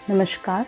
नमस्कार,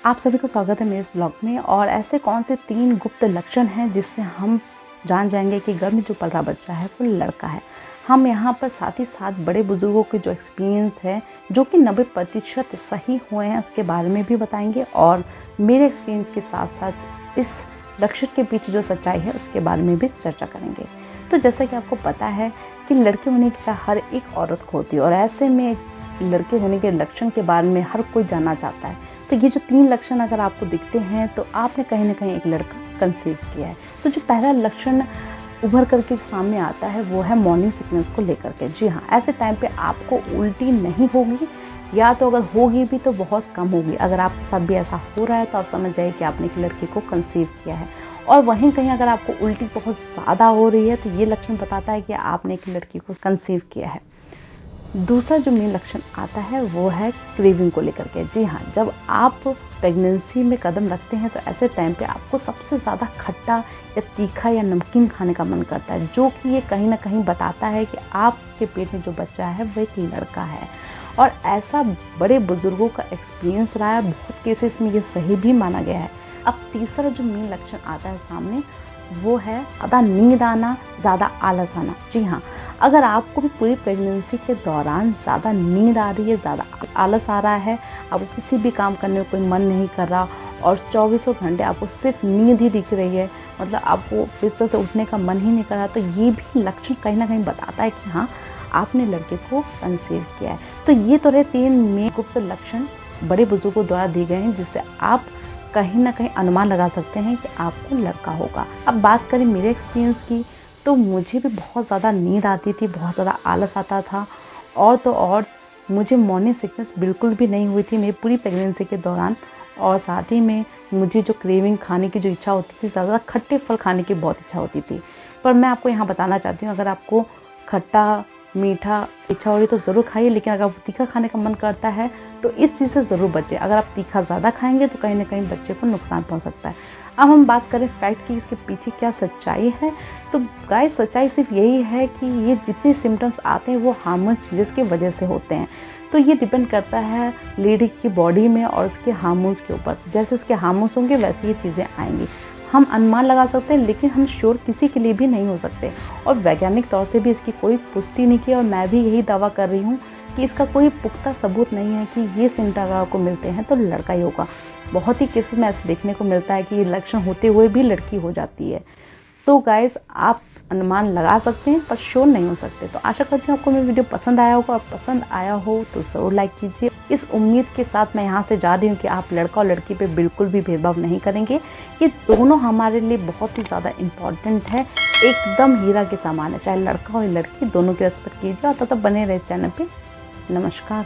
आप सभी को स्वागत है मेरे इस ब्लॉग में। और ऐसे कौन से 3 गुप्त लक्षण हैं जिससे हम जान जाएंगे कि घर में जो पल रहा बच्चा है वो लड़का है। हम यहाँ पर साथ ही साथ बड़े बुजुर्गों के जो एक्सपीरियंस है जो कि 90% सही हुए हैं उसके बारे में भी बताएंगे, और मेरे एक्सपीरियंस के साथ साथ इस लक्षण के पीछे जो सच्चाई है उसके बारे में भी चर्चा करेंगे। तो जैसा कि आपको पता है कि लड़के होने की चाह हर एक औरत को होती है, और ऐसे में लड़के होने के लक्षण के बारे में हर कोई जानना चाहता है। तो ये जो 3 लक्षण अगर आपको दिखते हैं तो आपने कहीं ना कहीं एक लड़का कंसीव किया है। तो जो पहला लक्षण उभर करके सामने आता है वो है मॉर्निंग सिकनेस को लेकर के। जी हाँ, ऐसे टाइम पे आपको उल्टी नहीं होगी, या तो अगर होगी भी तो बहुत कम होगी। अगर आपके साथ भी ऐसा हो रहा है तो आप समझ जाइए कि आपने एक लड़की को कंसीव किया है। और वहीं कहीं अगर आपको उल्टी बहुत ज़्यादा हो रही है तो ये लक्षण बताता है कि आपने एक लड़की को कंसीव किया है। दूसरा जो मेन लक्षण आता है वो है क्रेविंग को लेकर के। जी हाँ, जब आप प्रेगनेंसी में कदम रखते हैं तो ऐसे टाइम पे आपको सबसे ज़्यादा खट्टा या तीखा या नमकीन खाने का मन करता है, जो कि ये कहीं ना कहीं बताता है कि आपके पेट में जो बच्चा है वो एक लड़का है। और ऐसा बड़े बुजुर्गों का एक्सपीरियंस रहा है, बहुत केसेस में ये सही भी माना गया है। अब तीसरा जो मेन लक्षण आता है सामने वो है ज़्यादा नींद आना, ज़्यादा आलस आना। जी हाँ, अगर आपको भी पूरी प्रेगनेंसी के दौरान ज़्यादा नींद आ रही है, ज़्यादा आलस आ रहा है, आपको किसी भी काम करने में कोई मन नहीं कर रहा और 24 घंटे आपको सिर्फ नींद ही दिख रही है, मतलब आपको बिस्तर से उठने का मन ही नहीं कर रहा, तो ये भी लक्षण कहीं ना कहीं बताता है कि हाँ, आपने लड़के को कंसीव किया है। तो ये तो रहे 3 मेन गुप्त लक्षण बड़े बुजुर्गों द्वारा दिए गए हैं जिससे आप कहीं ना कहीं अनुमान लगा सकते हैं कि आपको लड़का होगा। अब बात करें मेरे एक्सपीरियंस की, तो मुझे भी बहुत ज़्यादा नींद आती थी, बहुत ज़्यादा आलस आता था, और तो और मुझे मॉर्निंग सिकनेस बिल्कुल भी नहीं हुई थी मेरी पूरी प्रेगनेंसी के दौरान। और साथ ही में मुझे जो क्रेविंग खाने की जो इच्छा होती थी, ज़्यादा खट्टे फल खाने की बहुत इच्छा होती थी। पर मैं आपको यहाँ बताना चाहती हूँ, अगर आपको खट्टा मीठा इच्छा हो रही तो ज़रूर खाइए, लेकिन अगर आपको तीखा खाने का मन करता है तो इस चीज़ से ज़रूर बचें। अगर आप तीखा ज़्यादा खाएंगे तो कहीं ना कहीं बच्चे को नुकसान पहुंच सकता है। अब हम बात करें फैक्ट की, इसके पीछे क्या सच्चाई है। तो गाइस, सच्चाई सिर्फ यही है कि ये जितने सिम्टम्स आते हैं वो हार्मोन चेंजेस की वजह से होते हैं। तो ये डिपेंड करता है लेडी की बॉडी में और उसके हार्मोन्स के ऊपर। जैसे उसके हार्मोन्स होंगे वैसे ये चीज़ें आएंगी। हम अनुमान लगा सकते हैं, लेकिन हम श्योर किसी के लिए भी नहीं हो सकते, और वैज्ञानिक तौर से भी इसकी कोई पुष्टि नहीं की। और मैं भी यही दावा कर रही हूँ कि इसका कोई पुख्ता सबूत नहीं है कि ये सिम्टम अगर आपको मिलते हैं तो लड़का ही होगा। बहुत ही केसेस में ऐसे देखने को मिलता है कि ये लक्षण होते हुए भी लड़की हो जाती है। तो गाइस, आप अनुमान लगा सकते हैं पर श्योर नहीं हो सकते। तो आशा करती हूँ आपको मेरी वीडियो पसंद आया होगा, और पसंद आया हो तो ज़रूर लाइक कीजिए। इस उम्मीद के साथ मैं यहाँ से जा रही हूँ कि आप लड़का और लड़की पे बिल्कुल भी भेदभाव नहीं करेंगे। ये दोनों हमारे लिए बहुत ही ज़्यादा इम्पॉर्टेंट है, एकदम हीरा के समान है। चाहे लड़का हो या लड़की, दोनों की रिस्पेक्ट कीजिए। और तब तक बने रहे इस चैनल पर। नमस्कार।